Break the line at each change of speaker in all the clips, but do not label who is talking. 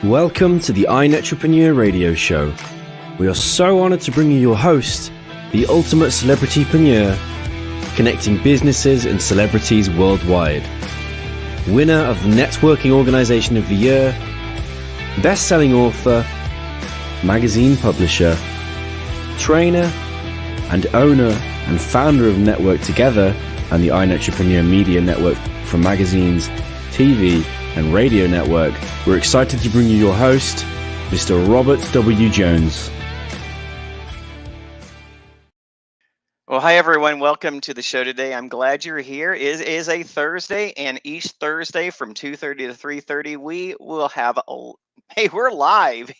Welcome to the iNetrepreneur Radio Show. We are so honored to bring you your host, the ultimate celebritypreneur, connecting businesses and celebrities worldwide. Winner of the Networking Organization of the Year, best-selling author, magazine publisher, trainer, and owner and founder of Network Together and the iNetrepreneur Media Network from magazines, TV, and radio network. We're excited to bring you your host, Mr. Robert W. Jones.
Well, hi, everyone. Welcome to the show today. I'm glad you're here. It is a Thursday, and each Thursday from 2:30 to 3:30, we will have we're live,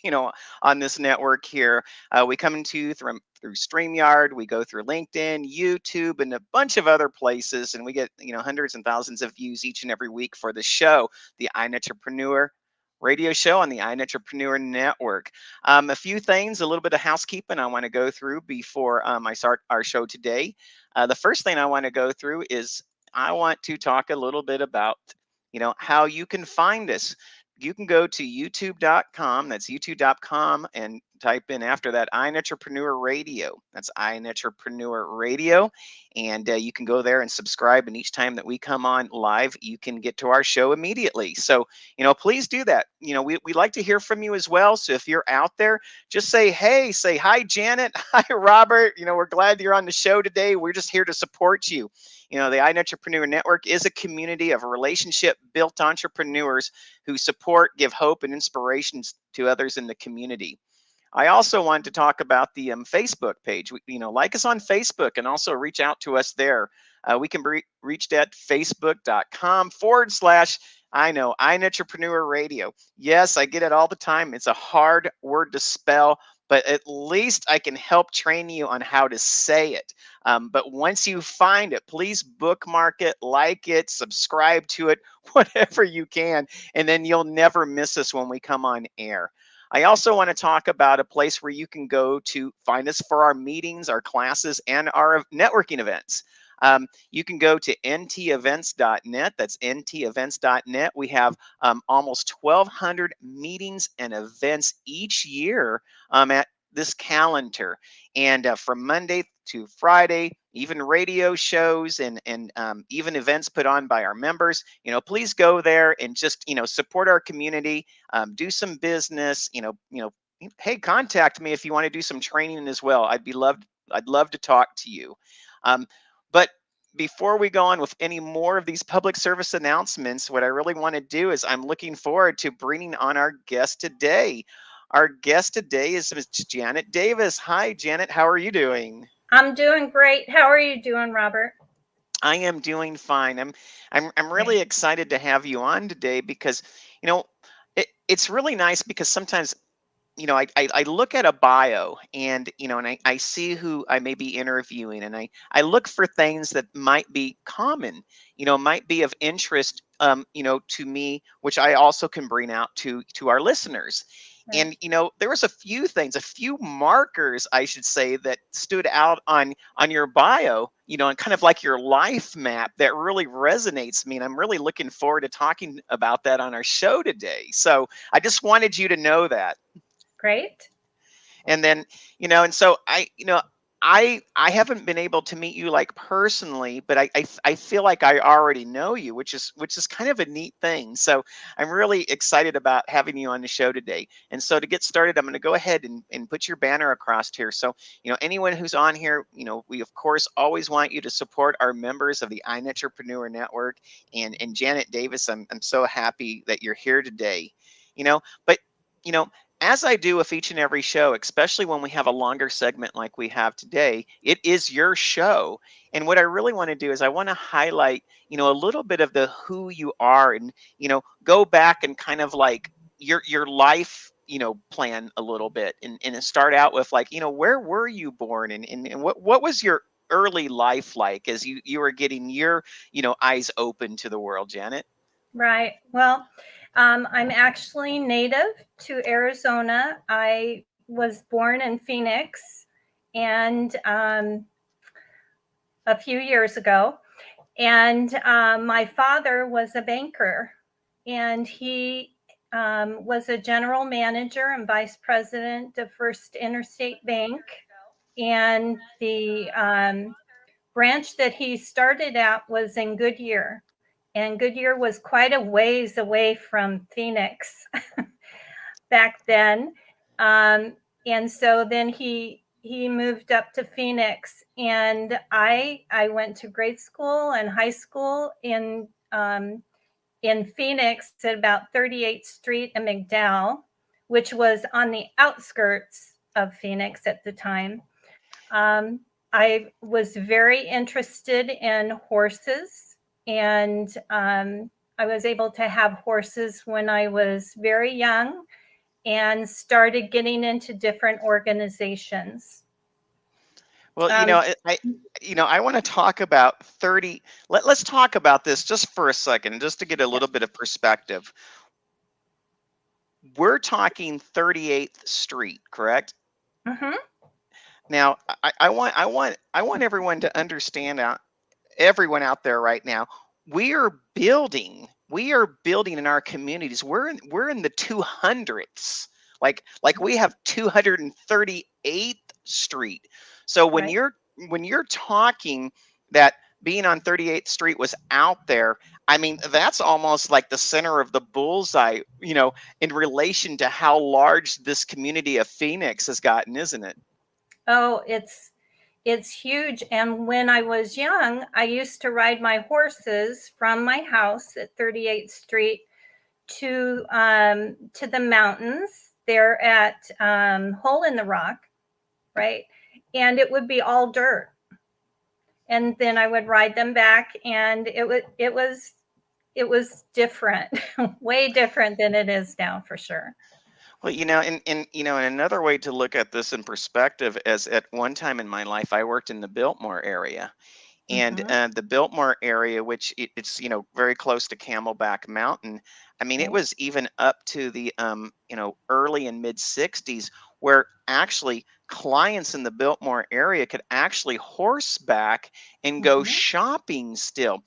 on this network here. We come to you through StreamYard. We go through LinkedIn, YouTube, and a bunch of other places, and we get, hundreds and thousands of views each and every week for the show, the iNetrepreneur radio show on the iNetrepreneur Network. A few things, a little bit of housekeeping I want to go through before I start our show today. The first thing I want to go through is I want to talk a little bit about, how you can find us. You can go to youtube.com, that's youtube.com, and type in after that iNetrepreneur Radio. That's iNetrepreneur Radio. And you can go there and subscribe. And each time that we come on live, you can get to our show immediately. So, please do that. We like to hear from you as well. So if you're out there, just say, hey, say hi, Janet. Hi, Robert. We're glad you're on the show today. We're just here to support you. The iNetrepreneur Network is a community of relationship-built entrepreneurs who support, give hope, and inspirations to others in the community. I also want to talk about the Facebook page. Like us on Facebook and also reach out to us there. We can be reached at facebook.com/ iNetrepreneur Radio. Yes, I get it all the time. It's a hard word to spell, but at least I can help train you on how to say it. But once you find it, please bookmark it, like it, subscribe to it, whatever you can, and then you'll never miss us when we come on air. I also want to talk about a place where you can go to find us for our meetings, our classes, and our networking events. You can go to ntevents.net. That's ntevents.net. We have almost 1,200 meetings and events each year at this calendar. And from Monday to Friday, even radio shows and even events put on by our members. Please go there and just support our community, do some business. Hey, contact me if you want to do some training as well. I'd love to talk to you. But before we go on with any more of these public service announcements, what I really want to do is I'm looking forward to bringing on our guest today. Our guest today is Ms. Janet Davis. Hi, Janet. How are you doing?
I'm doing great. How are you doing, Robert?
I am doing fine. I'm really excited to have you on today because, it's really nice because sometimes, I look at a bio and, and I see who I may be interviewing, and I look for things that might be common, might be of interest, to me, which I also can bring out to our listeners. And, there was a few markers, I should say, that stood out on your bio, and kind of like your life map that really resonates me. And I'm really looking forward to talking about that on our show today. So I just wanted you to know that.
Great.
And then, and so I haven't been able to meet you like personally, but I feel like I already know you, which is kind of a neat thing. So I'm really excited about having you on the show today. And so to get started, I'm going to go ahead and put your banner across here. So, anyone who's on here, we of course always want you to support our members of the iNetrepreneur Network. And Janet Davis, I'm so happy that you're here today. But as I do with each and every show, especially when we have a longer segment like we have today, it is your show. And what I really want to do is I want to highlight, a little bit of the who you are and, go back and kind of like your life, plan a little bit and start out with like, where were you born and what was your early life like as you were getting your, eyes open to the world, Janet?
Right. Well, I'm actually native to Arizona. I was born in Phoenix and a few years ago. And my father was a banker, and he was a general manager and vice president of First Interstate Bank. And the branch that he started at was in Goodyear. And Goodyear was quite a ways away from Phoenix back then. And so then he moved up to Phoenix, and I went to grade school and high school in Phoenix at about 38th Street and McDowell, which was on the outskirts of Phoenix at the time. I was very interested in horses, and I was able to have horses when I was very young and started getting into different organizations.
Well, I want to talk about 30. Let's talk about this just for a second, just to get a little bit of perspective. We're talking 38th Street, correct?
Mm-hmm.
Now, I want everyone to understand everyone out there right now. We are building in our communities. We're in the 200s. Like we have 238th Street. So when
Right.
you're talking that being on 38th Street was out there, I mean, that's almost like the center of the bullseye, in relation to how large this community of Phoenix has gotten, isn't it?
Oh, it's huge. And when I was young, I used to ride my horses from my house at 38th Street to the mountains there at Hole in the Rock, right? And it would be all dirt. And then I would ride them back, and it was different, way different than it is now, for sure.
Well, and another way to look at this in perspective is at one time in my life, I worked in the Biltmore area, and
Mm-hmm.
the Biltmore area, which it's very close to Camelback Mountain. I mean, it
Right.
was even up to the early and mid 60s, where actually clients in the Biltmore area could actually horseback and go
Mm-hmm.
shopping still.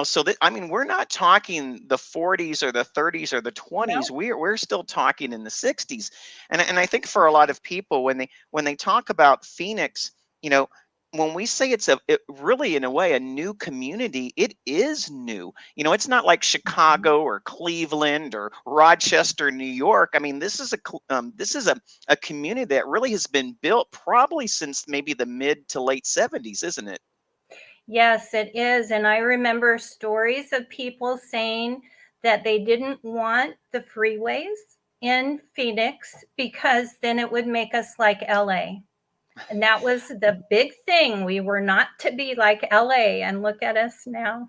So that, I mean, we're not talking the 40s or the 30s or the 20s.
No.
We're still talking in the 60s. And I think for a lot of people, when they talk about Phoenix, you know when we say it really in a way a new community, it is new. It's not like
Mhm.
Chicago or Cleveland or Rochester, New York. I mean, this is a community that really has been built probably since maybe the mid to late 70s, isn't it?
Yes, it is. And I remember stories of people saying that they didn't want the freeways in Phoenix because then it would make us like LA. And that was the big thing. We were not to be like LA. And look at us now.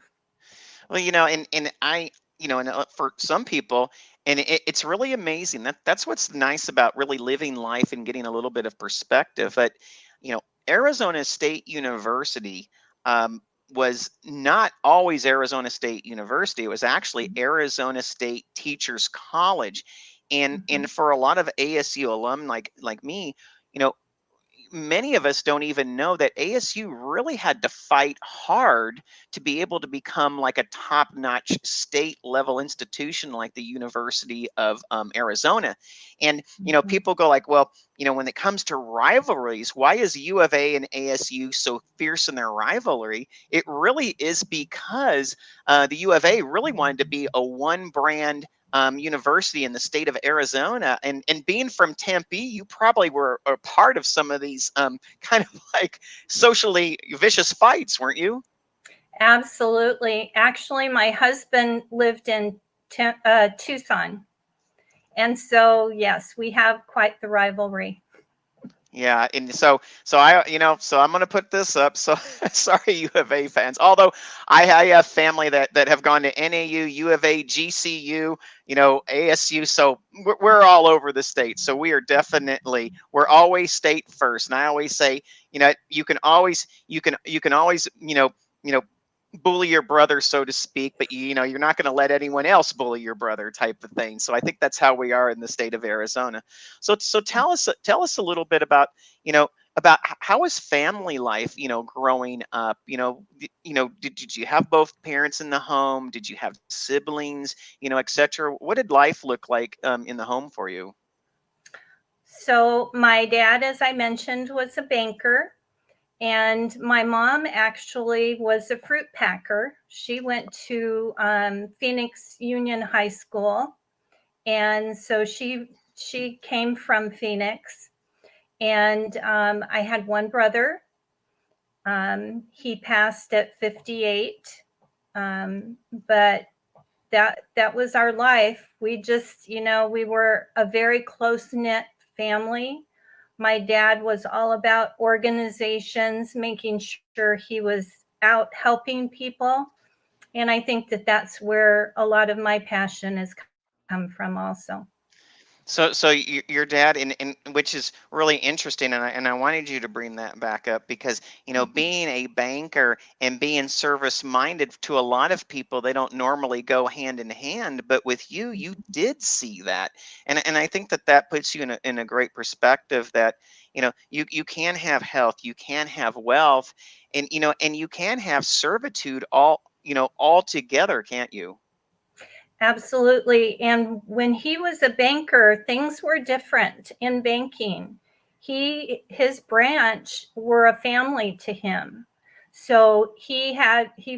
Well, and I, and for some people, and it's really amazing. That's what's nice about really living life and getting a little bit of perspective. But you know, Arizona State University was not always Arizona State University. It was actually Arizona State Teachers College, and
Mhm.
for a lot of ASU alum like me, you know, many of us don't even know that ASU really had to fight hard to be able to become like a top-notch state level institution like the University of Arizona. And
Mhm.
people go like, well, when it comes to rivalries, why is U of A and ASU so fierce in their rivalry? It really is because the U of A really wanted to be a one brand university in the state of Arizona. And being from Tempe, you probably were a part of some of these kind of like socially vicious fights, weren't you?
Absolutely. Actually, my husband lived in Tucson. And so, yes, we have quite the rivalry.
Yeah, and so I'm gonna put this up. So sorry, U of A fans. Although I have family that have gone to NAU, U of A, GCU, ASU. So we're all over the state. So we're always state first. And I always say, you can always bully your brother, so to speak, but you're not going to let anyone else bully your brother, type of thing. So I think that's how we are in the state of Arizona. So tell us a little bit about you know about how was family life, growing up? Did you have both parents in the home? Did you have siblings, etc.? What did life look like in the home for you?
So my dad, as I mentioned, was a banker, and my mom actually was a fruit packer. She went to Phoenix Union High School, and so she came from Phoenix. And I had one brother. He passed at 58, but that was our life. We just, we were a very close knit family. My dad was all about organizations, making sure he was out helping people, and I think that that's where a lot of my passion has come from also.
So your dad, and which is really interesting, and I wanted you to bring that back up because being a banker and being service minded, to a lot of people, they don't normally go hand in hand, but with you, you did see that, and I think that that puts you in a great perspective that you can have health, you can have wealth, and you can have servitude all together, can't you?
Absolutely. And when he was a banker, things were different in banking. His branch were a family to him. So he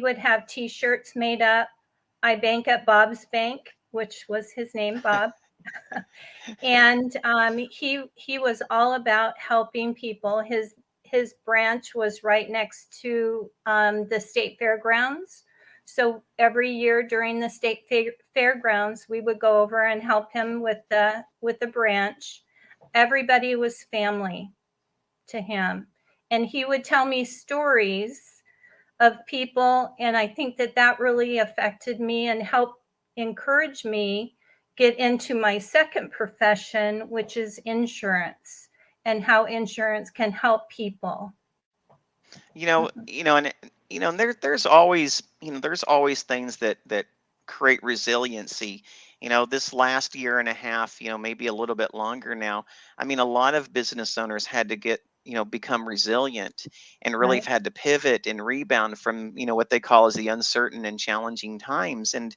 would have t-shirts made up. I bank at Bob's Bank, which was his name, Bob. And he was all about helping people. His branch was right next to the state fairgrounds. So every year during the state fairgrounds, we would go over and help him with the branch. Everybody was family to him, and he would tell me stories of people, and I think that that really affected me and helped encourage me get into my second profession, which is insurance, and how insurance can help people.
And there's always things that create resiliency. This last year and a half, maybe a little bit longer now. I mean, a lot of business owners had to become resilient, and really have
Right.
had to pivot and rebound from, what they call as the uncertain and challenging times. And,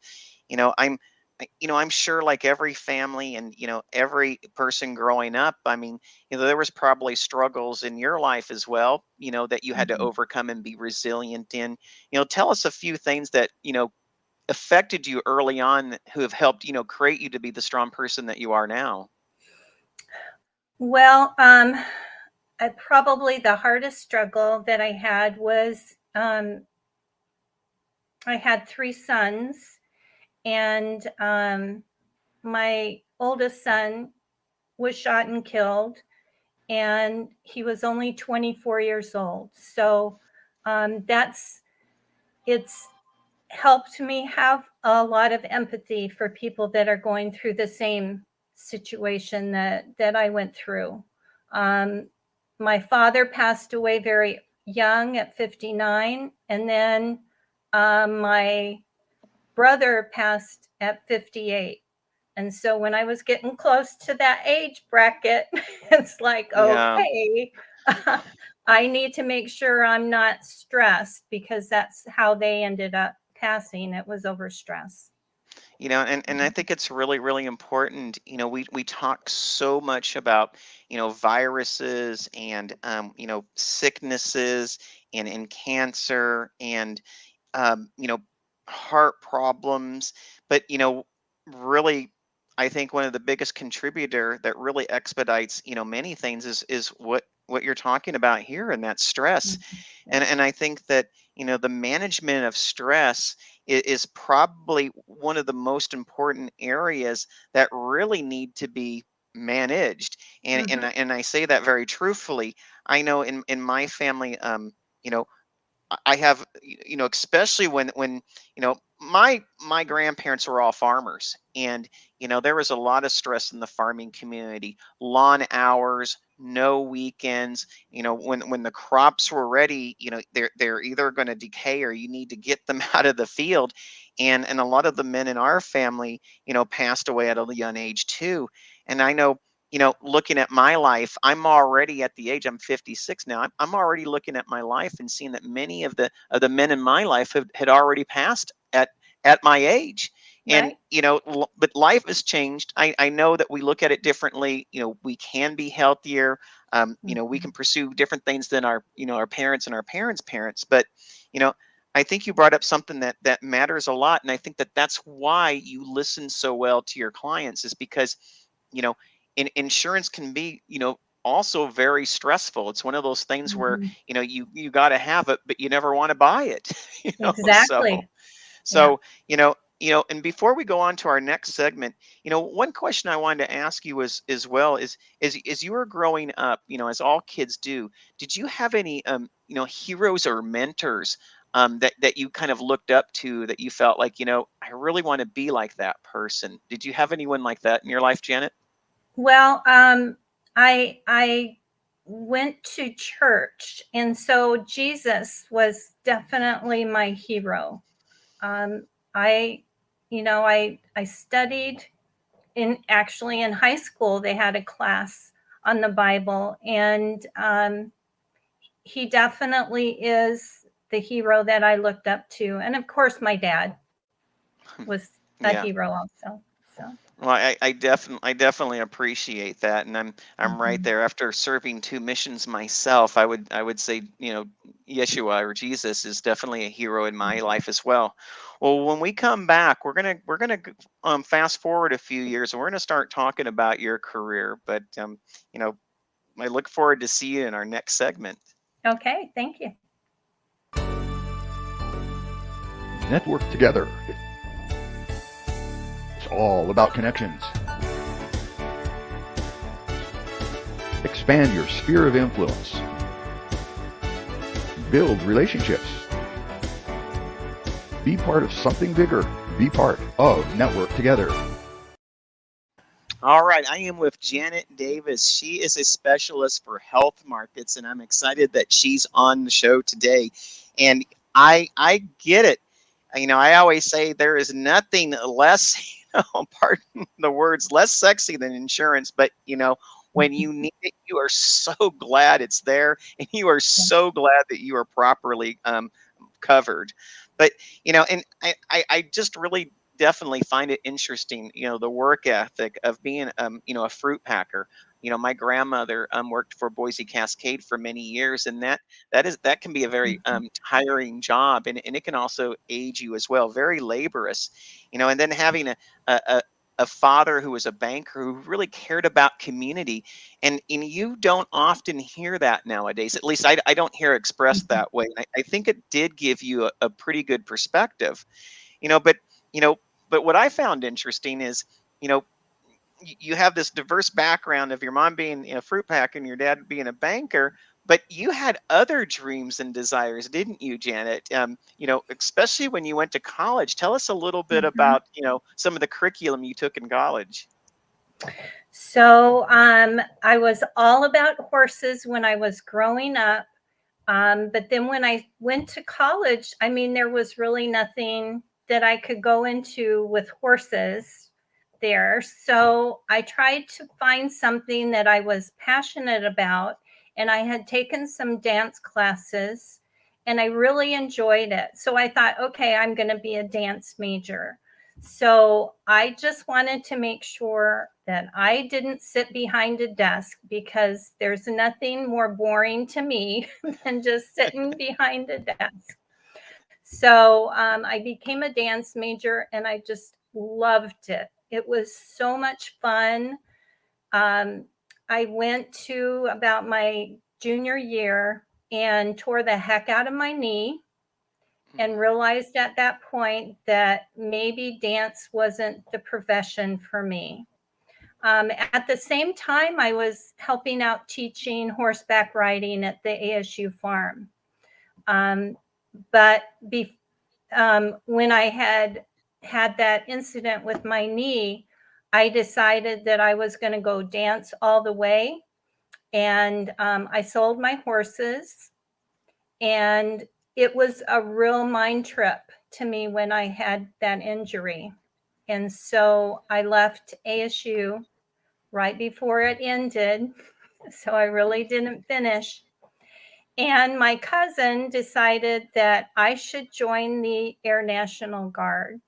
I'm I'm sure, like every family and every person growing up, I mean, there was probably struggles in your life as well, that you had to
Mhm.
overcome and be resilient in. Tell us a few things that affected you early on, who have helped create you to be the strong person that you are now.
Well, probably the hardest struggle that I had was I had three sons, and my oldest son was shot and killed, and he was only 24 years old. So that's it's helped me have a lot of empathy for people that are going through the same situation that I went through. Um, my father passed away very young at 59, and then my brother passed at 58. And so when I was getting close to that age bracket, it's like,
Yeah.
okay, I need to make sure I'm not stressed, because that's how they ended up passing. It was over stress.
And I think it's really, really important. We talk so much about viruses and sicknesses and cancer and you know heart problems, but really, I think one of the biggest contributor that really expedites many things is what you're talking about here, and that's stress.
Mhm.
and
Yeah.
and I think that the management of stress is probably one of the most important areas that really need to be managed. And I say that very truthfully. I know in my family, you know I have, especially when my grandparents were all farmers, and there was a lot of stress in the farming community. Lawn hours, no weekends. When the crops were ready, they're either going to decay, or you need to get them out of the field. And a lot of the men in our family, passed away at a young age too. And I know. looking at my life, I'm already at the age, I'm 56 now. I'm already looking at my life and seeing that many of the men in my life had already passed at my age. And
Right.
but life has changed. I know that we look at it differently. We can be healthier. We
Mhm.
can pursue different things than our parents and our parents. But you know, I think you brought up something that matters a lot, and I think that that's why you listen so well to your clients, is because you know insurance can be also very stressful. It's one of those things where
Mhm.
you got to have it, but you never want to buy it. So
Exactly. Yeah.
so, and before we go on to our next segment, one question I wanted to ask you as well is you were growing up, as all kids do, did you have any heroes or mentors that you kind of looked up to, that you felt like, I really want to be like that person? Did you have anyone like that in your life, Janet?
Well, I went to church, and so Jesus was definitely my hero. Um, I, I studied in high school. They had a class on the Bible, and he definitely is the hero that I looked up to. And of course, my dad was a
Yeah.
hero also. So.
Well, I definitely appreciate that, and I'm right
Mhm.
there. After serving two missions myself, I would say Yeshua, or Jesus, is definitely a hero in my life as well. Well, when we come back, we're gonna fast forward a few years, and we're gonna start talking about your career. But you know, I look forward to see you in our next segment.
Okay, thank you.
Network together. It's all about connections. Expand your sphere of influence. Build relationships. Be part of something bigger. Be part of Network Together.
All right, I am with Janet Davis. She is a specialist for health markets, and I'm excited that she's on the show today. And I get it. I always say there is nothing less, pardon the words, less sexy than insurance. But when you need it, you are so glad it's there, and you are so glad that you are properly covered. But and I just really definitely find it interesting, the work ethic of being a fruit packer. My grandmother worked for Boise Cascade for many years, and that can be a very
Mhm.
tiring job, and it can also age you as well, very laborious. And then having a father who was a banker who really cared about community, and you don't often hear that nowadays. At least I don't hear expressed
Mhm.
that way. And I think it did give you a pretty good perspective. you know but you know but what I found interesting is, you know you have this diverse background of your mom being a fruit packer and your dad being a banker, but you had other dreams and desires, didn't you, Janet? Especially when you went to college. Tell us a little bit
Mhm.
about some of the curriculum you took in college.
So I was all about horses when I was growing up. But then when I went to college, I mean, there was really nothing that I could go into with horses there. So I tried to find something that I was passionate about. And I had taken some dance classes and I really enjoyed it. So I thought, okay, I'm going to be a dance major. So I just wanted to make sure that I didn't sit behind a desk, because there's nothing more boring to me than just sitting behind a desk. So I became a dance major and I just loved it. It was so much fun. Um, I went to about my junior year and tore the heck out of my knee, and
Mhm.
realized at that point that maybe dance wasn't the profession for me. At the same time, I was helping out teaching horseback riding at the ASU farm. Um, but when I had that incident with my knee, I decided that I was going to go dance all the way. And I sold my horses, and it was a real mind trip to me when I had that injury. And so I left ASU right before it ended. So I really didn't finish. And my cousin decided that I should join the Air National Guard.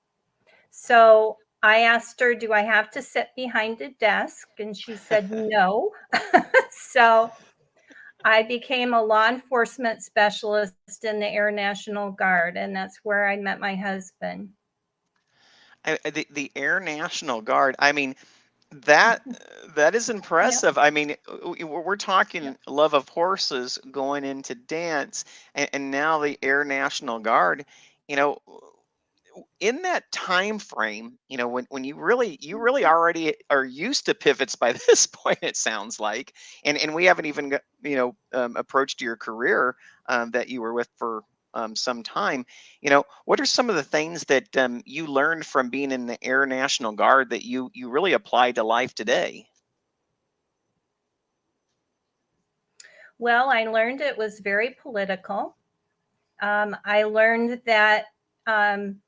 So I asked her, do I have to sit behind a desk? And she said, no. So I became a law enforcement specialist in the Air National Guard, and that's where I met my husband.
The Air National Guard. I mean, that that is
Yep.
impressive. I mean, we're talking
Yep.
love of horses going into dance, and now the Air National Guard. You know, in that time frame, when you really already are used to pivots by this point, it sounds like, and we haven't even got, approached your career that you were with for some time. What are some of the things that you learned from being in the Air National Guard that you really applied to life today?
Well, I learned it was very political. I learned that um,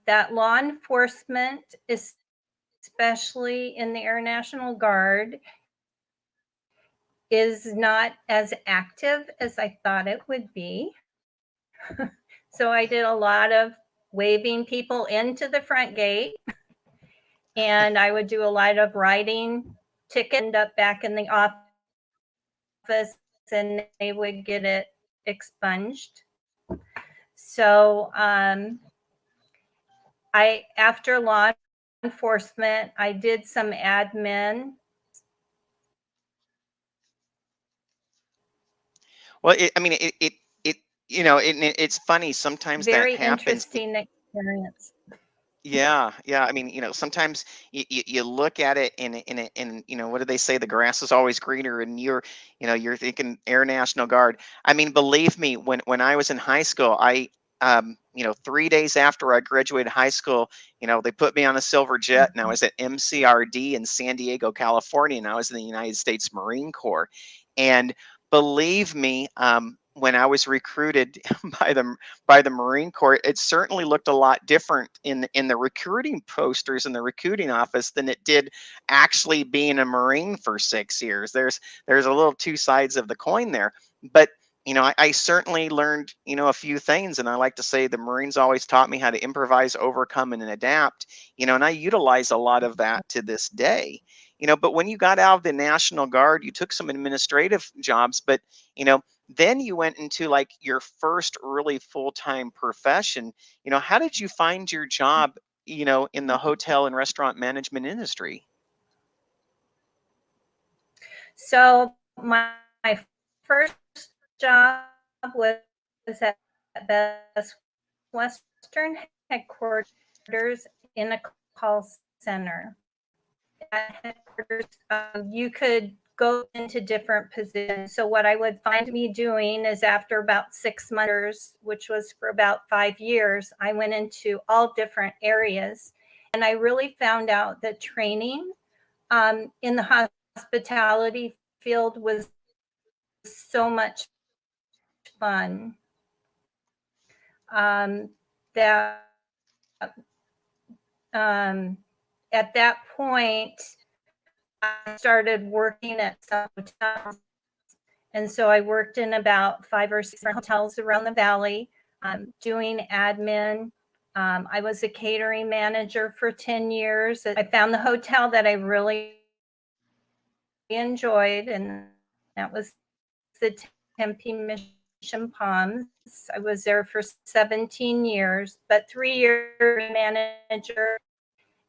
that law enforcement, especially in the Air National Guard, is not as active as I thought it would be. So I did a lot of waving people into the front gate, and I would do a lot of writing tickets, end up back in the office, and they would get it expunged. So after law enforcement, I did some admin.
Well, I mean, it's funny sometimes that
Very
happens.
interesting experience.
Yeah, yeah. I mean, sometimes you look at it and what do they say? The grass is always greener, and you're thinking Air National Guard. I mean, believe me, when I was in high school, 3 days after I graduated high school, they put me on a silver jet, and I was at MCRD in San Diego, California, and I was in the United States Marine Corps. And believe me, when I was recruited by the Marine Corps, it certainly looked a lot different in the recruiting posters in the recruiting office than it did actually being a Marine for 6 years. There's a little two sides of the coin there, but I certainly learned a few things, and I like to say the Marines always taught me how to improvise, overcome, and adapt. And I utilize a lot of that to this day. But when you got out of the National Guard, you took some administrative jobs, but then you went into like your first really full-time profession. How did you find your job, in the hotel and restaurant management industry?
So my first job was at Best Western headquarters in a call center. At headquarters, you could go into different positions. So what I would find me doing is after about 6 months, which was for about 5 years, I went into all different areas. And I really found out that training in the hospitality field was so much fun. That at that point, I started working at some hotels. And so I worked in about 5 or 6 hotels around the valley, doing admin. I was a catering manager for 10 years. I found the hotel that I really enjoyed, and that was the Tempe Mission Palms. I was there for 17 years, but 3 years manager,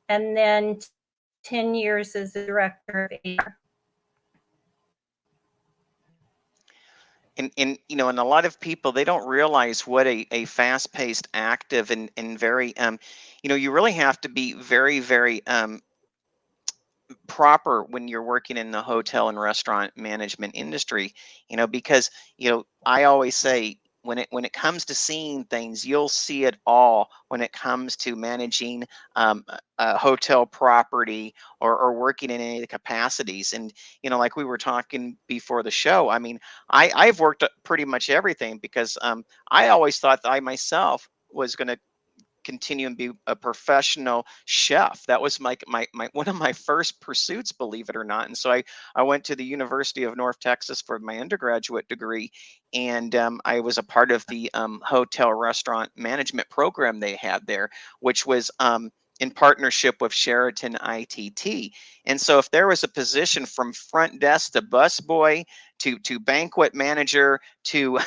and then 10 years as the director of HR.
And a lot of people, they don't realize what a fast-paced, active, and very you really have to be very, very proper when you're working in the hotel and restaurant management industry, because I always say when it comes to seeing things, you'll see it all when it comes to managing a hotel property, or working in any of the capacities. And like we were talking before the show, I mean, I've worked at pretty much everything, because I always thought that I myself was going to continue and be a professional chef. That was my one of my first pursuits, believe it or not. And so I went to the University of North Texas for my undergraduate degree, and I was a part of the hotel restaurant management program they had there, which was in partnership with Sheraton ITT. And so if there was a position from front desk to busboy to banquet manager to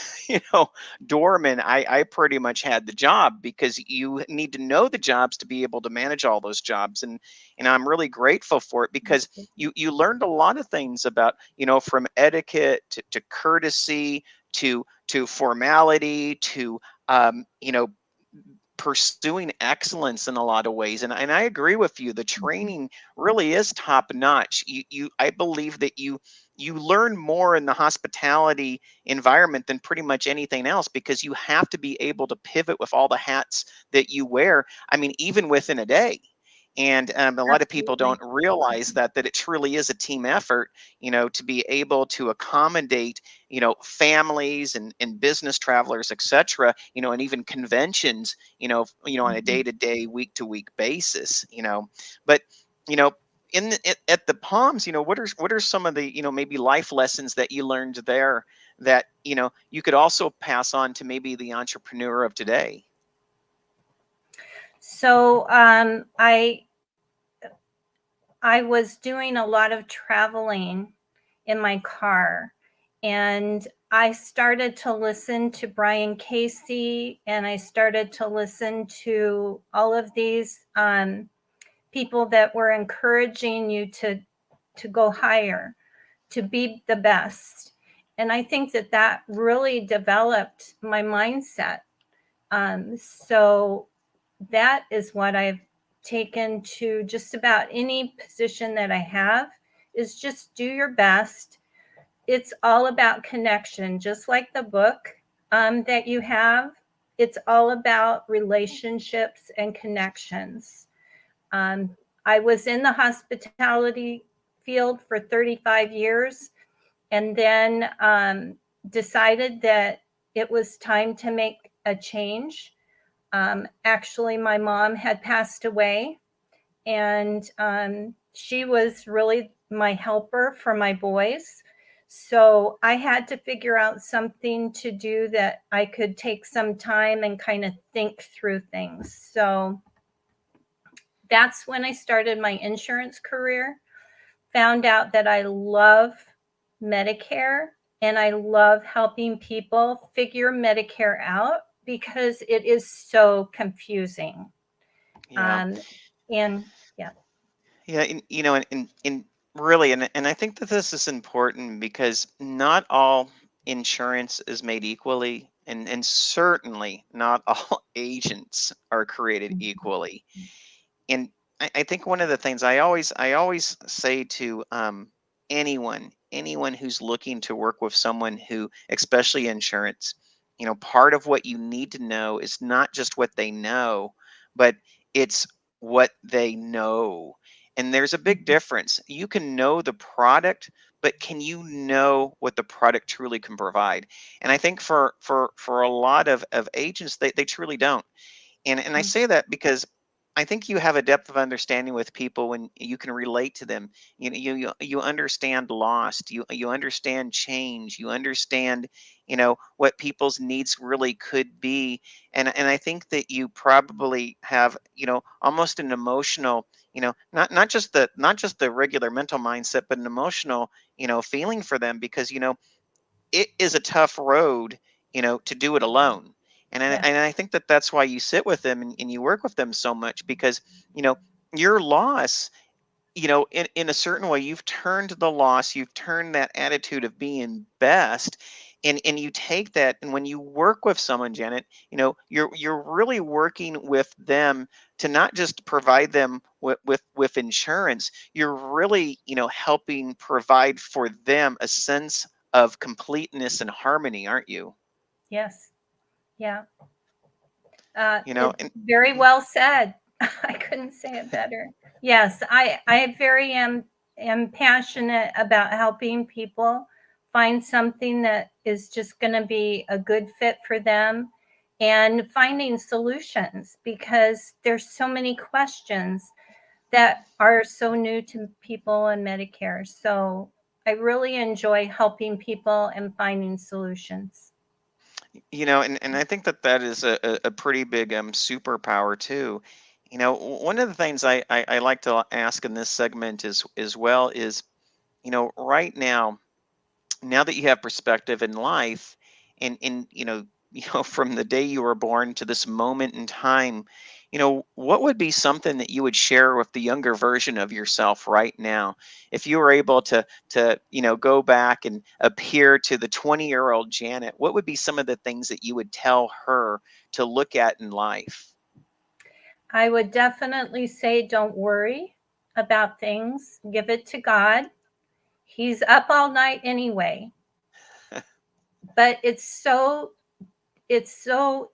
doorman, I pretty much had the job, because you need to know the jobs to be able to manage all those jobs. And I'm really grateful for it, because you learned a lot of things about, from etiquette to courtesy to formality to pursuing excellence in a lot of ways. And I agree with you. The training really is top notch. I believe that you learn more in the hospitality environment than pretty much anything else, because you have to be able to pivot with all the hats that you wear. I mean, even within a day. And a lot of people don't realize that it truly is a team effort, to be able to accommodate, families and business travelers, etc., and even conventions, on a day-to-day, week-to-week basis, But, at the Palms, what are some of the, maybe life lessons that you learned there that, you could also pass on to maybe the entrepreneur of today?
So I was doing a lot of traveling in my car, and I started to listen to Brian Casey, and I started to listen to all of these people that were encouraging you to go higher, to be the best. And I think that really developed my mindset. So that is what I've taken to just about any position that I have, is just do your best. It's all about connection, just like the book that you have. It's all about relationships and connections. I was in the hospitality field for 35 years, and then decided that it was time to make a change. Actually, my mom had passed away, and she was really my helper for my boys. So I had to figure out something to do that I could take some time and kind of think through things. So that's when I started my insurance career. Found out that I love Medicare, and I love helping people figure Medicare out, because it is so confusing.
Yeah.
And yeah.
Yeah, and really, and I think that this is important, because not all insurance is made equally, and certainly not all agents are created equally. And I think one of the things I always say to anyone who's looking to work with someone who, especially insurance, part of what you need to know is not just what they know, but it's what they know. And there's a big difference. You can know the product, but can you know what the product truly can provide? And I think for a lot of agents, they truly don't. And I say that because I think you have a depth of understanding with people when you can relate to them. You understand loss. You understand change. You understand what people's needs really could be. And I think that you probably have almost an emotional, not just the regular mental mindset, but an emotional feeling for them, because it is a tough road, to do it alone.
Yeah.
And I think that that's why you sit with them, and you work with them so much, because, you know, your loss, in a certain way, you've turned the loss, you've turned that attitude of being best. And you take that, and when you work with someone, Janet, you're really working with them to not just provide them with insurance. You're really, helping provide for them a sense of completeness and harmony, aren't you?
Yes. Yeah.
You know,
It's
and
very well said. I couldn't say it better. Yes, I very am passionate about helping people find something that is just going to be a good fit for them, and finding solutions, because there's so many questions that are so new to people in Medicare. So I really enjoy helping people and finding solutions.
And I think that is a pretty big superpower too. One of the things I like to ask in this segment is as well is, right now that you have perspective in life, and from the day you were born to this moment in time, what would be something that you would share with the younger version of yourself right now, if you were able to go back and appear to the 20-year-old Janet? What would be some of the things that you would tell her to look at in life?
I would definitely say don't worry about things. Give it to God. He's up all night anyway. But it's so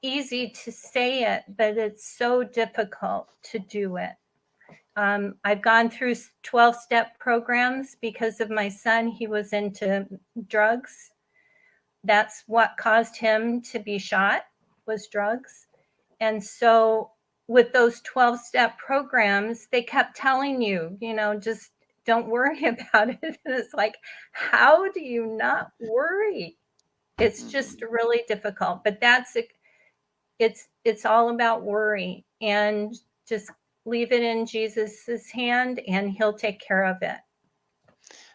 easy to say it, but it's so difficult to do it. I've gone through 12-step programs because of my son. He was into drugs. That's what caused him to be shot, was drugs. And so with those 12-step programs, they kept telling you, just don't worry about it. And it's like, how do you not worry? It's just
Mhm.
really difficult. But it's all about worry, and just leave it in Jesus's hand and he'll take care of it.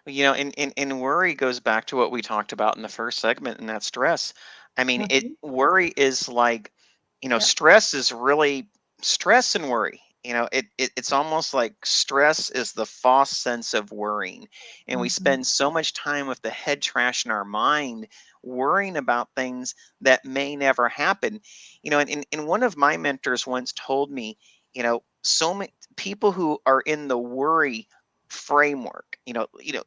And worry goes back to what we talked about in the first segment, and that stress. I mean, it
Mhm.
worry is like,
Yep.
stress is really stress and worry. It's almost like stress is the false sense of worrying. And we
Mhm.
spend so much time with the head trash in our mind, worrying about things that may never happen. And one of my mentors once told me, so many people who are in the worry framework,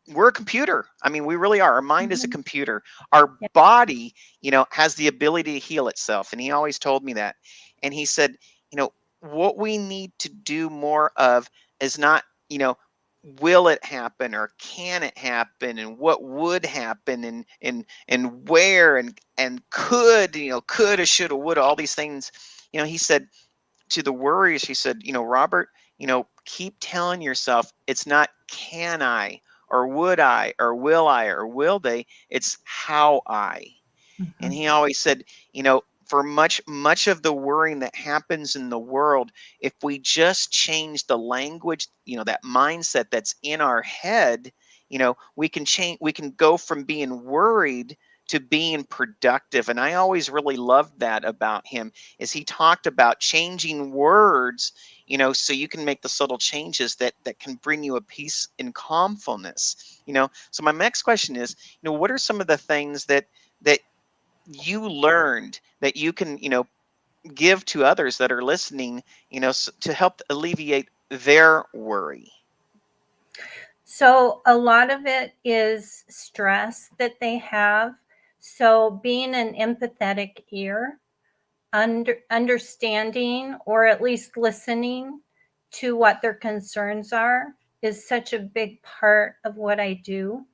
we're a computer. I mean, we really are. Our mind is a
Mhm.
computer. Our
Yep.
body, has the ability to heal itself, and he always told me that. And he said, what we need to do more of is not, will it happen or can it happen, and what would happen, and where, and coulda, shoulda, woulda, all these things. He said to the worries, he said, Robert, keep telling yourself it's not can I, or would I, or will they, it's how I. And
Mhm.
he always said, for much of the worrying that happens in the world, if we just change the language, that mindset that's in our head, we can go from being worried to being productive. And I always really loved that about him, is he talked about changing words, so you can make the subtle changes that can bring you a peace and calmfulness. So my next question is, what are some of the things that you learned that you can give to others that are listening, to help alleviate their worry?
So a lot of it is stress that they have. So being an empathetic ear, understanding or at least listening to what their concerns are, is such a big part of what I do.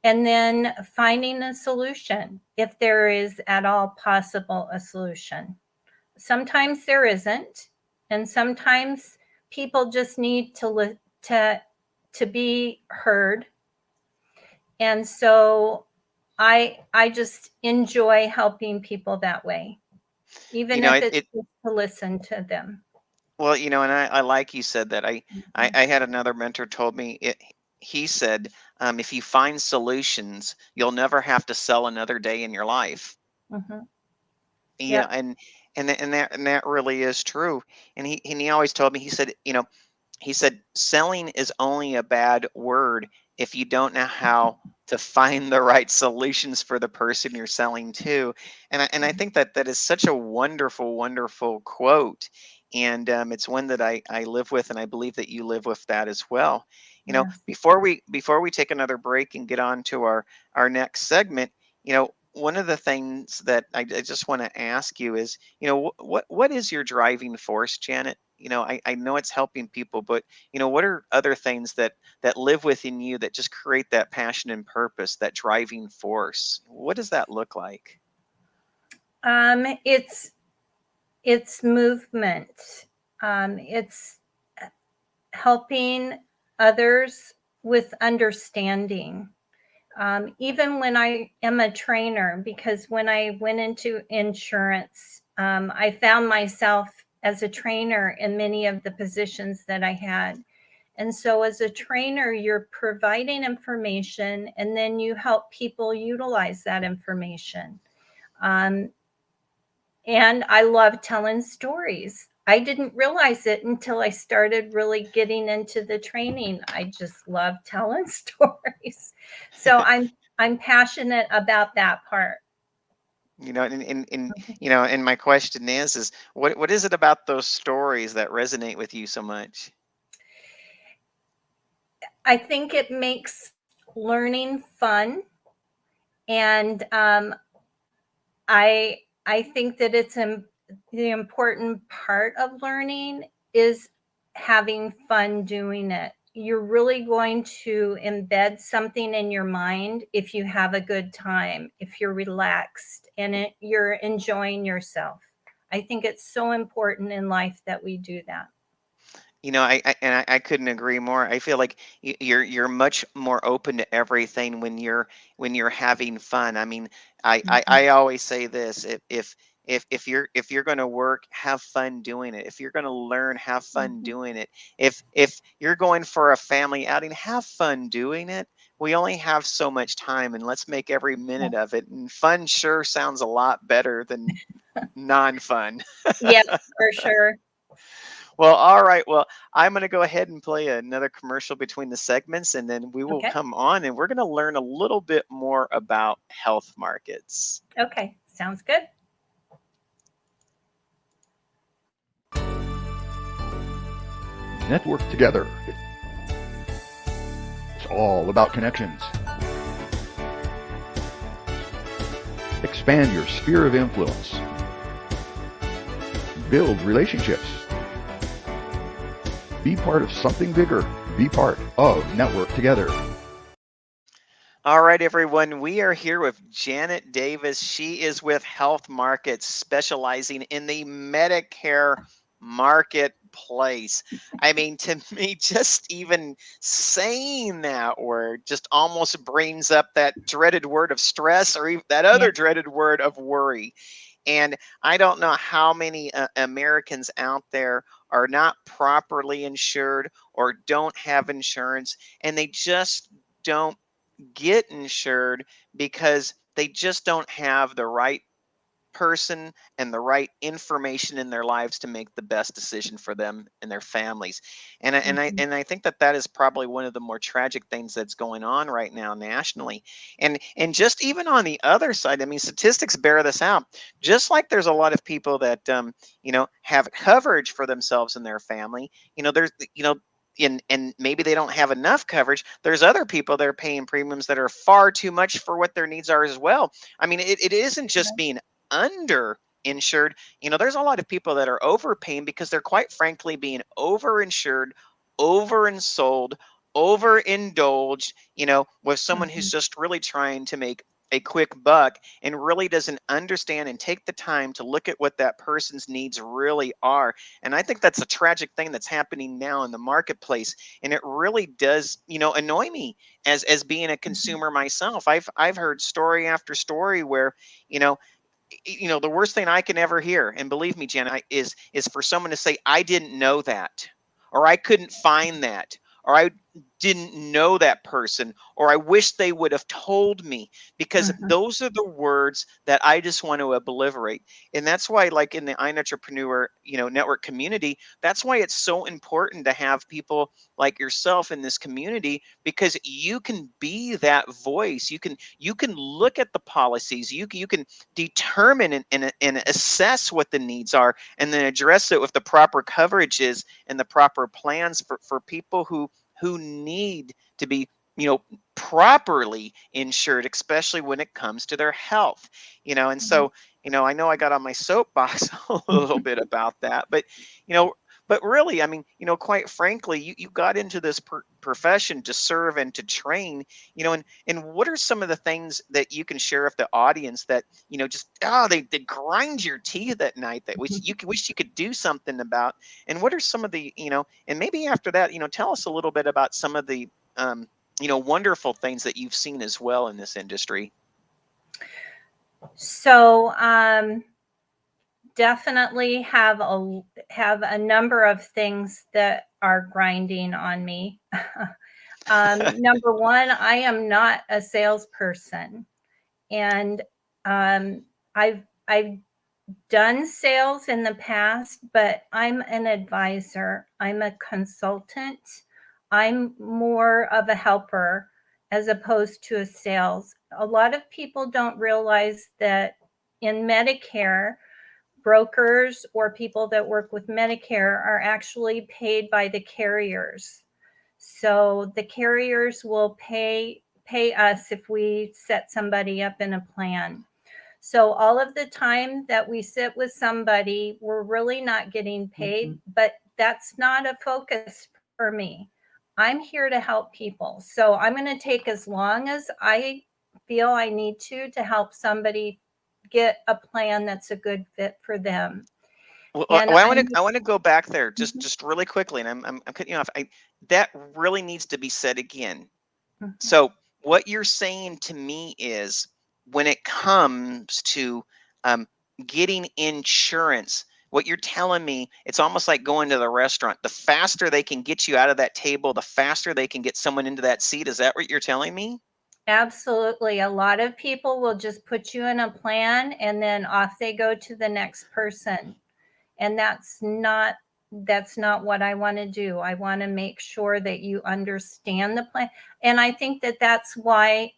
And then finding a solution, if there is at all possible a solution. Sometimes there isn't, and sometimes people just need to be heard. And so I just enjoy helping people that way, even if it's
It
just to listen to them.
well, and I like you said that. I
Mhm.
I had another mentor told me it. He said, if you find solutions, you'll never have to sell another day in your life.
Mhm.
Yeah,
Yep.
and that really is true. And he always told me, he said selling is only a bad word if you don't know how to find the right solutions for the person you're selling to. And I think that is such a wonderful, wonderful quote. And it's one that I live with, and I believe that you live with that as well.
Yes.
Before we take another break and get on to our next segment, one of the things that I just want to ask you is, what is your driving force, Janet? I know it's helping people, but what are other things that live within you that just create that passion and purpose, that driving force? What does that look like?
It's It's movement. It's helping others with understanding. Even when I am a trainer, because when I went into insurance, I found myself as a trainer in many of the positions that I had. And so, as a trainer, you're providing information and then you help people utilize that information. Um, and I love telling stories. I didn't realize it until I started really getting into the training. I just love telling stories. So I'm passionate about that part.
And my question is what is it about those stories that resonate with you so much?
I think it makes learning fun, and I think that the important part of learning is having fun doing it. You're really going to embed something in your mind if you have a good time, if you're relaxed and you're enjoying yourself. I think it's so important in life that we do that.
I couldn't agree more. I feel like you're much more open to everything when you're having fun. I mean,
Mhm,
I always say this: if you're going to work, have fun doing it. If you're going to learn, have fun
mhm,
doing it. If you're going for a family outing, have fun doing it. We only have so much time, and let's make every
yeah.
minute of it. And fun sure sounds a lot better than non-fun.
Yep, for sure.
Well, all right. Well, I'm going to go ahead and play another commercial between the segments, and then we will
Okay.
come on and we're going to learn a little bit more about health markets.
Okay. Sounds good.
Network together. It's all about connections. Expand your sphere of influence. Build relationships. Be part of something bigger. Be part of Network Together.
All right, everyone. We are here with Janet Davis. She is with Health Markets, specializing in the Medicare marketplace. I mean, to me, just even saying that word just almost brings up that dreaded word of stress or even that
Yeah.
other dreaded word of worry. And I don't know how many Americans out there are not properly insured or don't have insurance, and they just don't get insured because they just don't have the right person and the right information in their lives to make the best decision for them and their families.
Mhm,
And I think that that is probably one of the more tragic things that's going on right now nationally. And just even on the other side, I mean, statistics bear this out. Just like there's a lot of people that have coverage for themselves and their family, there's and maybe they don't have enough coverage. There's other people that are paying premiums that are far too much for what their needs are as well. I mean, it isn't just being under insured. There's a lot of people that are overpaying because they're quite frankly being overinsured, overinsold, overindulged, with someone who's
mhm,
just really trying to make a quick buck and really doesn't understand and take the time to look at what that person's needs really are. And I think that's a tragic thing that's happening now in the marketplace. And it really does, annoy me as being a
mhm,
consumer myself. I've heard story after story where, you know, the worst thing I can ever hear, and believe me, Jen, is for someone to say, "I didn't know that," or "I couldn't find that," or "I didn't know that person," or "I wish they would have told me," because
mhm,
those are the words that I just want to obliterate. And that's why, like in the iEntrepreneur, network community, that's why it's so important to have people like yourself in this community, because you can be that voice. You can look at the policies. You can determine and assess what the needs are, and then address it with the proper coverages and the proper plans for people who need to be properly insured, especially when it comes to their health. And
mhm,
so I know I got on my soapbox a little bit about that, but you know But really, I mean, quite frankly, you got into this profession to serve and to train, and what are some of the things that you can share with the audience that, just, they grind your teeth at night that wish you could do something about? And what are some of the, and maybe after that, tell us a little bit about some of the, wonderful things that you've seen as well in this industry.
So, definitely have a number of things that are grinding on me. Number one, I am not a salesperson, and I've done sales in the past, but I'm an advisor. I'm a consultant. I'm more of a helper as opposed to a sales. A lot of people don't realize that in Medicare, brokers or people that work with Medicare are actually paid by the carriers. So the carriers will pay us if we set somebody up in a plan. So all of the time that we sit with somebody, we're really not getting paid, but that's not a focus for me. I'm here to help people. So I'm going to take as long as I feel I need to help somebody get a plan that's a good fit for them.
Well,
And
I want to go back there
Mhm.
just really quickly, and I'm cutting you off. That really needs to be said again.
Mhm.
So what you're saying to me is, when it comes to um, getting insurance, what you're telling me, it's almost like going to the restaurant. The faster they can get you out of that table, the faster they can get someone into that seat. Is that what you're telling me?
Absolutely. A lot of people will just put you in a plan and then off they go to the next person. And that's not what I want to do. I want to make sure that you understand the plan. And I think that that's why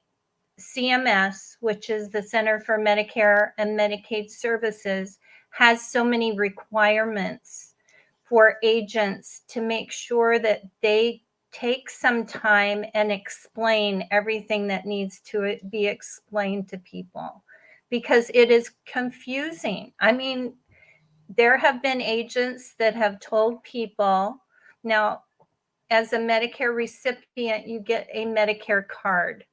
CMS, which is the Center for Medicare and Medicaid Services, has so many requirements for agents to make sure that they take some time and explain everything that needs to be explained to people, because it is confusing. I mean, there have been agents that have told people, now, as a Medicare recipient, you get a Medicare card,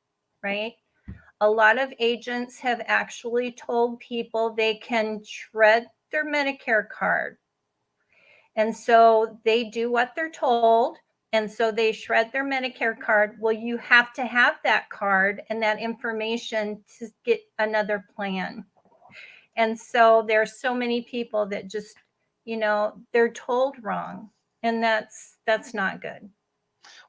right? A lot of agents have actually told people they can shred their Medicare card. And so they do what they're told. And so they shred their Medicare card. Well, you have to have that card and that information to get another plan. And so there's so many people that just, they're told wrong. And that's not good.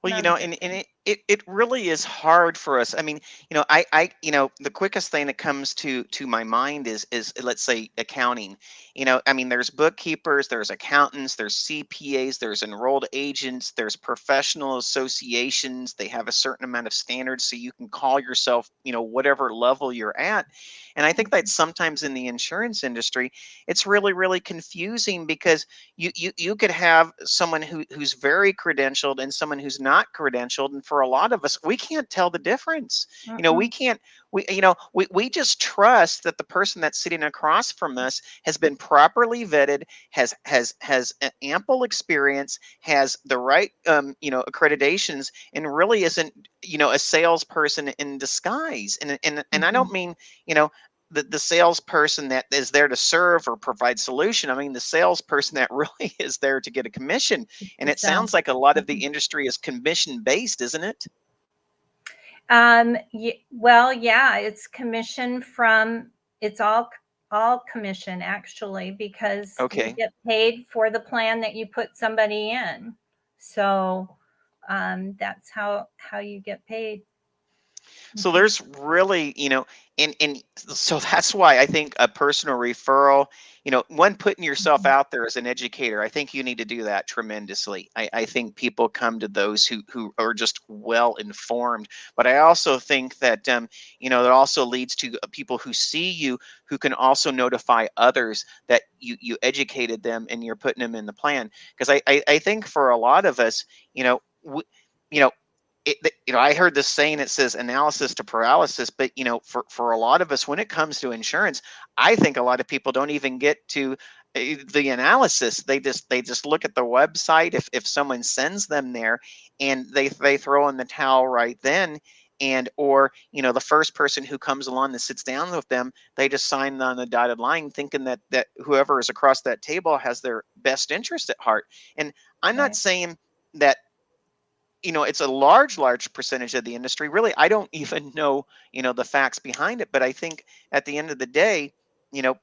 Well,
Not a good
and
thing.
it really is hard for us. I mean, the quickest thing that comes to my mind is, let's say, accounting. I mean, there's bookkeepers, there's accountants, there's CPAs, there's enrolled agents, there's professional associations. They have a certain amount of standards, so you can call yourself, whatever level you're at. And I think that sometimes in the insurance industry, it's really, really confusing, because you could have someone who's very credentialed and someone who's not credentialed, and for a lot of us, we can't tell the difference. We
Mm-mm.
can't, we just trust that the person that's sitting across from us has been properly vetted, has ample experience, has the right accreditations, and really isn't a salesperson in disguise. And I don't
Mhm.
mean, the salesperson that is there to serve or provide solution. I mean, the salesperson that really is there to get a commission. And
To
it
sell.
sounds like a lot of the
Mhm.
industry is commission based, isn't it?
Well, yeah, it's commission from, it's all commission actually, because you
Okay.
get paid for the plan that you put somebody in. So that's how you get paid.
So
Mhm.
there's really, and so that's why I think a personal referral, one, putting yourself
Mhm.
out there as an educator, I think you need to do that tremendously. I think people come to those who are just well informed, but I also think that, that also leads to people who see you, who can also notify others that you educated them and you're putting them in the plan. Because I think for a lot of us, you know, I heard this saying, it says analysis to paralysis, but for a lot of us, when it comes to insurance, I think a lot of people don't even get to the analysis, they just look at the website. If someone sends them there, and they throw in the towel right then, and or the first person who comes along that sits down with them, they just sign on the dotted line, thinking that whoever is across that table has their best interest at heart. And I'm not
Right.
saying that it's a large percentage of the industry. Really, I don't even know the facts behind it, but I think at the end of the day, you know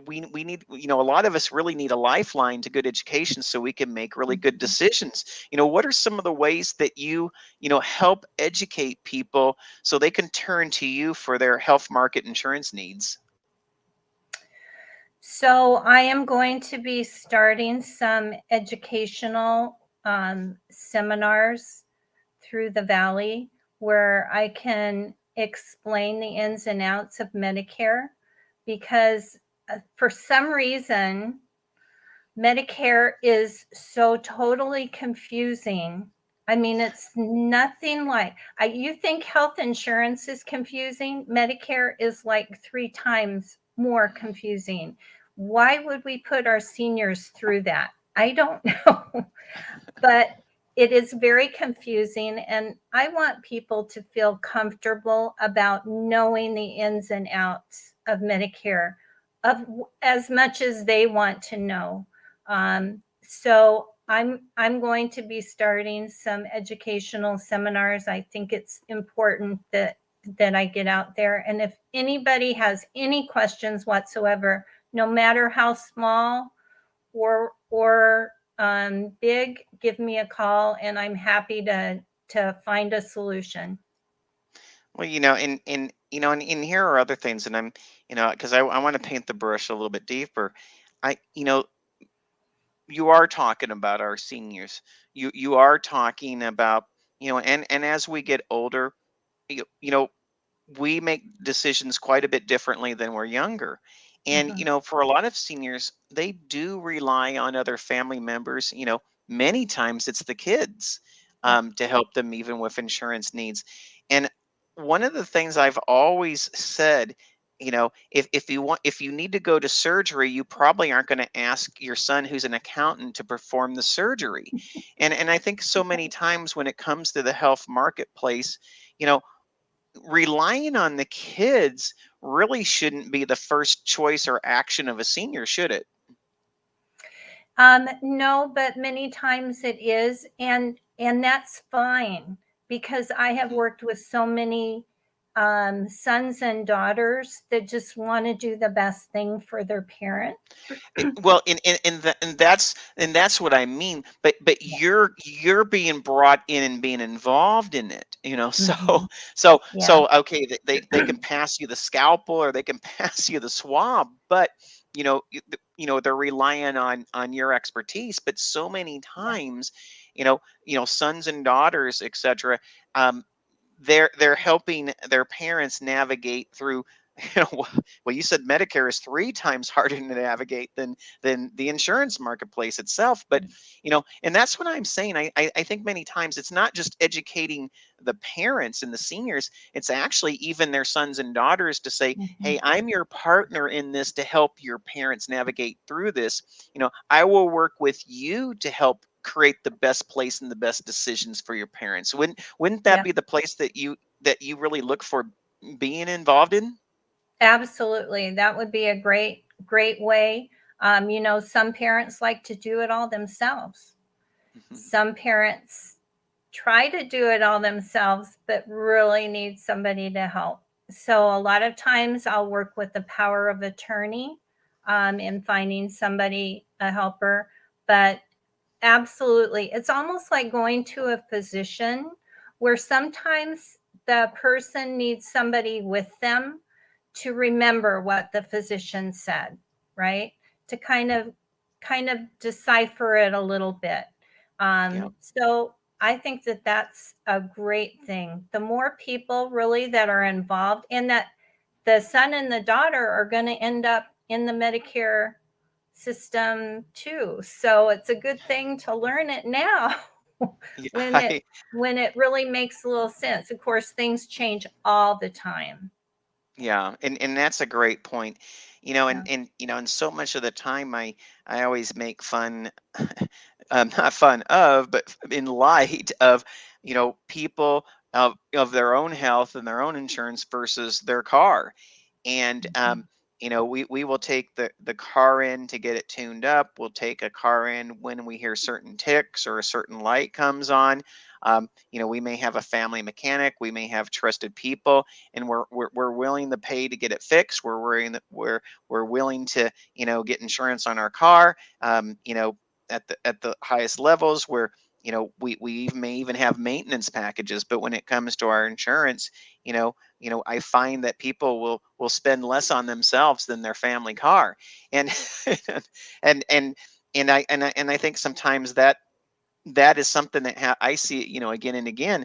we need, a lot of us really need a lifeline to good education so we can make really good
Mhm.
decisions. What are some of the ways that you help educate people so they can turn to you for their health market insurance needs?
So I am going to be starting some educational seminars through the Valley where I can explain the ins and outs of Medicare, because for some reason, Medicare is so totally confusing. I mean, it's nothing like, you think health insurance is confusing? Medicare is like 3 times more confusing. Why would we put our seniors through that? I don't know. But it is very confusing, and I want people to feel comfortable about knowing the ins and outs of Medicare, of as much as they want to know. So I'm going to be starting some educational seminars. I think it's important that I get out there. And if anybody has any questions whatsoever, no matter how small or big, give me a call, and I'm happy to find a solution.
Well, and here are other things, and I'm, because I want to paint the brush a little bit deeper. I, you are talking about our seniors. You are talking about, and as we get older, you, you know, we make decisions quite a bit differently than we're younger. And,
Mhm.
for a lot of seniors, they do rely on other family members. Many times it's the kids,
Yeah.
to help them even with insurance needs. And one of the things I've always said, if you need to go to surgery, you probably aren't going to ask your son who's an accountant to perform the surgery. And I think so many times when it comes to the health marketplace, you know, relying on the kids really shouldn't be the first choice or action of a senior, should it?
No, but many times it is, and that's fine, because I have
Mhm.
worked with so many sons and daughters that just want to do the best thing for their parent.
Well, and that's what I mean. But
Yeah.
you're being brought in and being involved in it. So
Mhm.
so
Yeah.
so okay, they can pass you the scalpel or they can pass you the swab, but they're relying on your expertise. But so many
Yeah.
times, sons and daughters, etc. Um, they're helping their parents navigate through. Well, you said Medicare is 3 times harder to navigate than the insurance marketplace itself. But and that's what I'm saying. I think many times it's not just educating the parents and the seniors, it's actually even their sons and daughters to say,
Mhm.
hey, I'm your partner in this to help your parents navigate through this. I will work with you to help create the best place and the best decisions for your parents. Wouldn't that
Yeah.
be the place that you really look for being involved in?
Absolutely. That would be a great way. Some parents like to do it all themselves.
Mhm.
Some parents try to do it all themselves, but really need somebody to help. So a lot of times I'll work with the power of attorney in finding somebody, a helper. But absolutely, it's almost like going to a physician, where sometimes the person needs somebody with them to remember what the physician said, right? To kind of decipher it a little bit.
Yeah.
So I think that that's a great thing. The more people really that are involved, and that the son and the daughter are going to end up in the Medicare system too. So it's a good thing to learn it now
Yeah,
when it really makes a little sense. Of course, things change all the time.
Yeah, and that's a great point.
Yeah.
And so much of the time I always make fun, not fun of, but in light of, people of their own health and their own insurance versus their car. And
Mhm.
we will take the car in to get it tuned up. We'll take a car in when we hear certain ticks or a certain light comes on. We may have a family mechanic, we may have trusted people, and we're willing to pay to get it fixed. We're willing to get insurance on our car. At the highest levels, where we may even have maintenance packages. But when it comes to our insurance, I find that people will spend less on themselves than their family car. And and and and I think sometimes that is something that I see, again and again.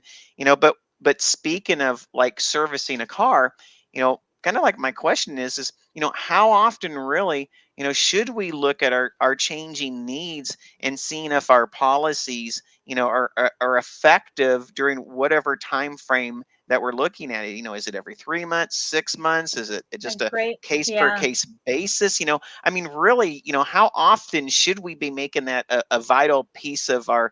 But speaking of like servicing a car, kind of like my question is, how often really, should we look at our changing needs and seeing if our policies, are effective during whatever time frame that we're looking at it. Is it every 3 months, 6 months? Is it
A
just a
great,
case per
yeah,
case basis? I mean, really, how often should we be making that a vital piece of our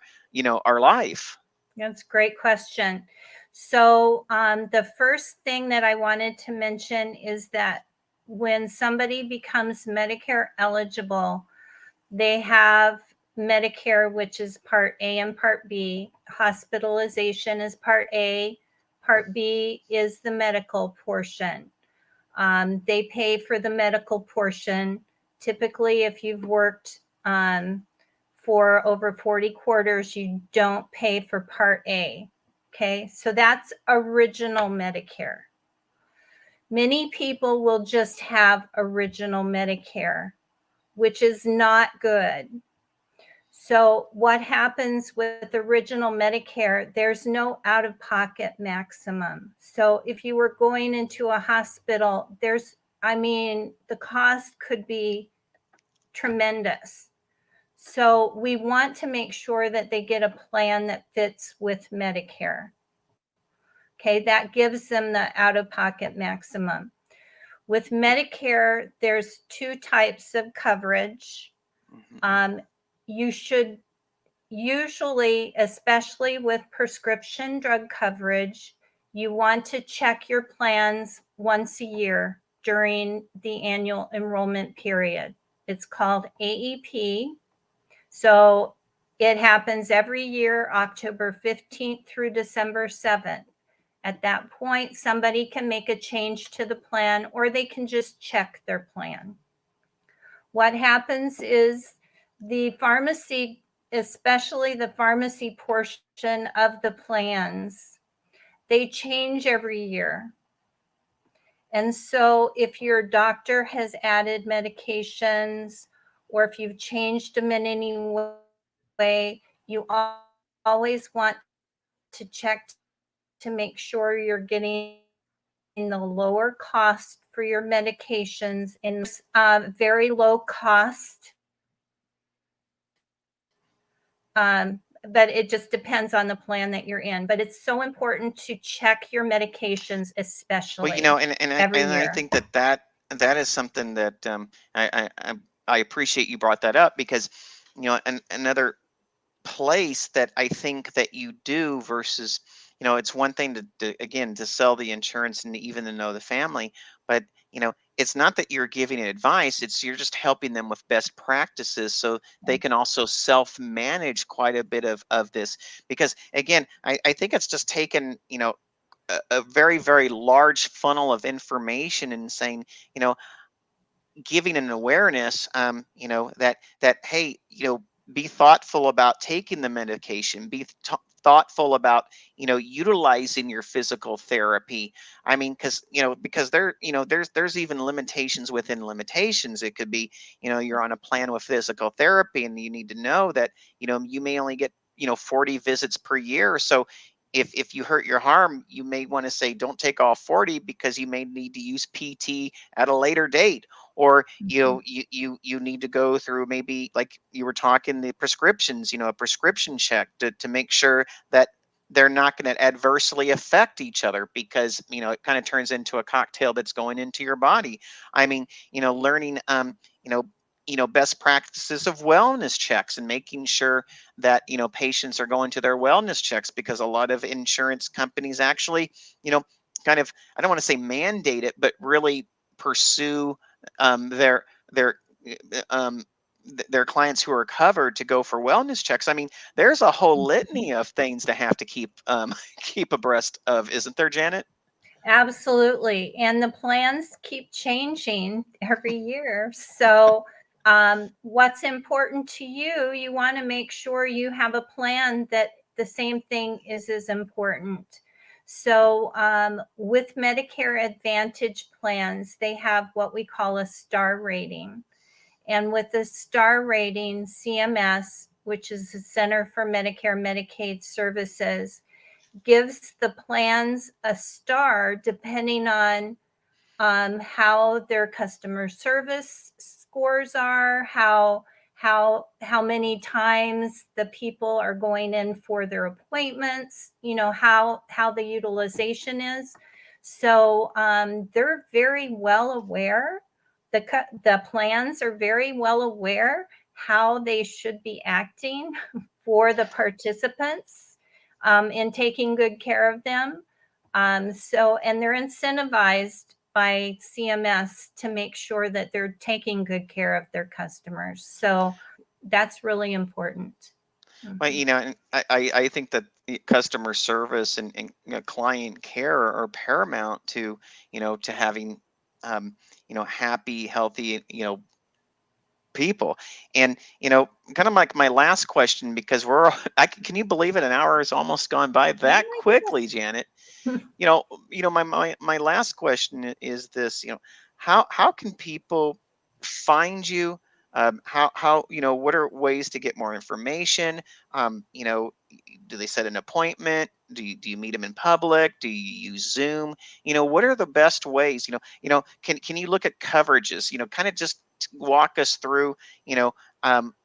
life?
that's a great question. So, the first thing that I wanted to mention is that when somebody becomes Medicare eligible, they have Medicare, which is Part A and Part B. Hospitalization is Part A. Part B is the medical portion. They pay for the medical portion. Typically, if you've worked for over 40 quarters, you don't pay for Part A. Okay, so that's original Medicare. Many people will just have original Medicare, which is not good. So, what happens with original Medicare? There's no out of pocket maximum. So, if you were going into a hospital, the cost could be tremendous. So, we want to make sure that they get a plan that fits with Medicare. Okay, that gives them the out of pocket maximum. With Medicare, there's two types of coverage.
Mhm.
You should usually, especially with prescription drug coverage, you want to check your plans once a year during the annual enrollment period. It's called AEP. So it happens every year, October 15th through December 7th. At that point, somebody can make a change to the plan or they can just check their plan. What happens is the pharmacy, especially the pharmacy portion of the plans, they change every year. And so if your doctor has added medications or if you've changed them in any way, you always want to check to make sure you're getting the lower cost for your medications in very low cost. But it just depends on the plan that you're in. But it's so important to check your medications,
Well,
especially every
and I
year.
think that is something that I appreciate you brought that up, because another place that I think that you do versus, it's one thing again to sell the insurance and even to know the family, but it's not that you're giving advice, it's you're just helping them with best practices so they can also self-manage quite a bit of this. Because again, I think it's just taken, a very, very large funnel of information and saying, you know, giving an awareness, that hey, be thoughtful about taking the medication, be thoughtful about utilizing your physical therapy. I mean, because there's even limitations within limitations. It could be, you're on a plan with physical therapy and you need to know that you may only get 40 visits per year. So if you hurt your arm, you may want to say don't take all 40, because you may need to use PT at a later date. Or
Mhm.
you need to go through, maybe like you were talking, the prescriptions, a prescription check to make sure that they're not going to adversely affect each other, because it kind of turns into a cocktail that's going into your body. I mean, learning you know best practices of wellness checks, and making sure that patients are going to their wellness checks, because a lot of insurance companies actually you know kind of, I don't want to say mandate it, but really pursue their their um, their clients who are covered to go for wellness checks. I mean, there's a whole litany of things to have to keep keep abreast of, isn't there, Janet?
Absolutely. And the plans keep changing every year. So, what's important to you, you want to make sure you have a plan that the same thing is as important. So, with Medicare Advantage plans, they have what we call a star rating. And with the star rating, CMS, which is the Center for Medicare Medicaid Services, gives the plans a star depending on how their customer service scores are, how many times the people are going in for their appointments, how the utilization is. So they're very well aware. The plans are very well aware how they should be acting for the participants in taking good care of them. And they're incentivized by CMS to make sure that they're taking good care of their customers. So that's really important.
Well, and I think that the customer service and client care are paramount to to having happy, healthy people. And kind of like my last question, because can you believe it, an hour has almost gone by that quickly, Janet? My last question is this: how can people find you? How what are ways to get more information? Do they set an appointment? Do you meet them in public? Do you use Zoom? What are the best ways? Can you look at coverages? Kind of just walk us through. Um,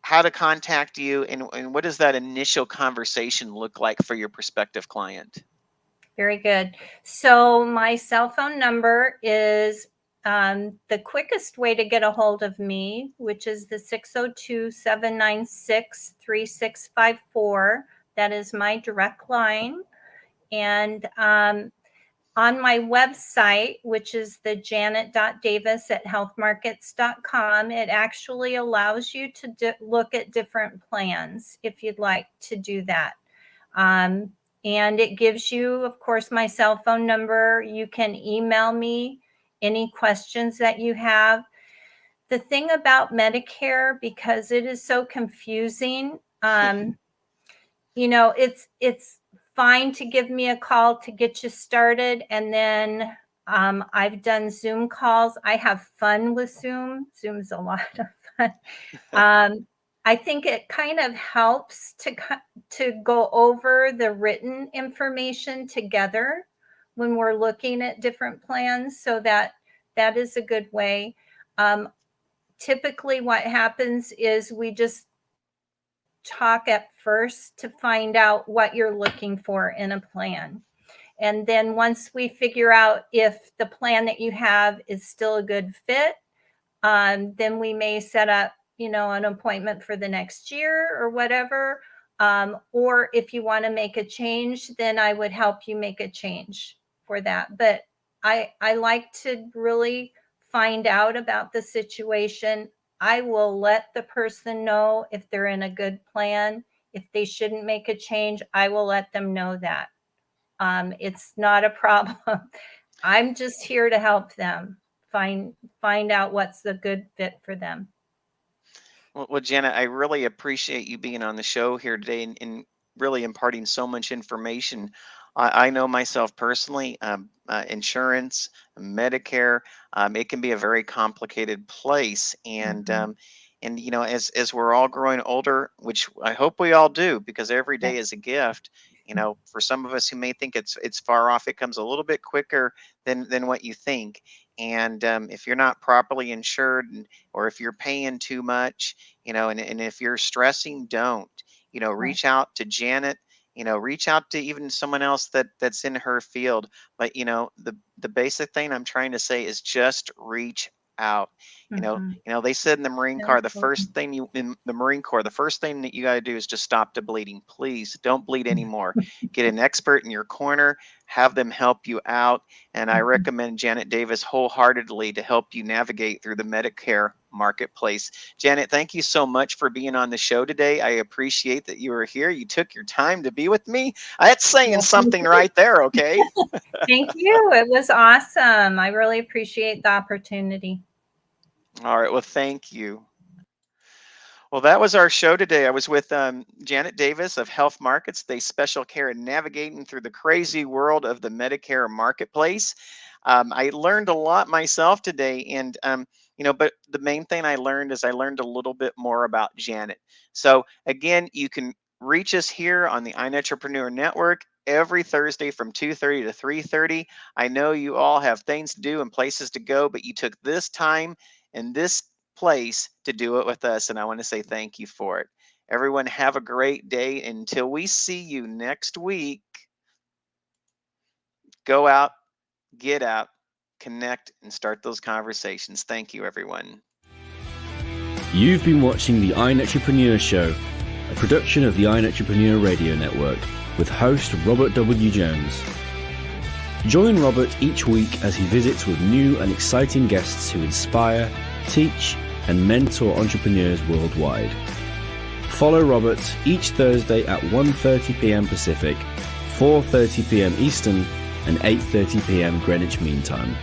how to contact you, and what does that initial conversation look like for your prospective client?
Very good. So my cell phone number is the quickest way to get a hold of me, which is the 602-796-3654. That is my direct line. And on my website, which is the janet.davis@healthmarkets.com, it actually allows you to look at different plans if you'd like to do that. And it gives you, of course, my cell phone number. You can email me any questions that you have. The thing about Medicare, because it is so confusing, it's fine to give me a call to get you started. And then I've done Zoom calls. I have fun with Zoom. Zoom's a lot of fun. I think it kind of helps to go over the written information together when we're looking at different plans. So that is a good way. Typically, what happens is we just talk at first to find out what you're looking for in a plan. And then once we figure out if the plan that you have is still a good fit, then we may set up, an appointment for the next year or whatever. Or if you want to make a change, then I would help you make a change for that. But I like to really find out about the situation. I will let the person know if they're in a good plan. If they shouldn't make a change, I will let them know that. It's not a problem. I'm just here to help them find out what's the good fit for them.
Well, Janet, I really appreciate you being on the show here today, and really imparting so much information. I know myself personally, insurance, Medicare, it can be a very complicated place. And as we're all growing older, which I hope we all do, because every day is a gift. For some of us who may think it's far off, it comes a little bit quicker than what you think. And if you're not properly insured, or if you're paying too much, and if you're stressing, don't, reach out to Janet. reach out to even someone else that's in her field. But the basic thing I'm trying to say is just reach out. They said in the Marine Corps, the first thing that you got to do is just stop the bleeding. Please don't bleed anymore. Get an expert in your corner, have them help you out. And I recommend Janet Davis wholeheartedly to help you navigate through the Medicare marketplace. Janet, thank you so much for being on the show today. I appreciate that you were here. You took your time to be with me. That's saying something right there, okay?
Thank you. It was awesome. I really appreciate the opportunity.
All right. Well, thank you. Well, that was our show today. I was with Janet Davis of Health Markets. They special care in navigating through the crazy world of the Medicare marketplace. I learned a lot myself today, and but the main thing I learned is I learned a little bit more about Janet. So again, you can reach us here on the iNetrepreneur Network every Thursday from 2:30 to 3:30. I know you all have things to do and places to go, but you took this time and this place to do it with us, and I want to say thank you for it. Everyone have a great day. Until we see you next week, go out, get out, connect, and start those conversations. Thank you, everyone.
You've been watching the iNetrepreneur Show, a production of the iNetrepreneur Radio Network with host Robert W. Jones. Join Robert each week as he visits with new and exciting guests who inspire, teach, and mentor entrepreneurs worldwide. Follow Robert each Thursday at 1:30 p.m. Pacific, 4:30 p.m. Eastern, and 8:30 p.m. Greenwich Mean Time.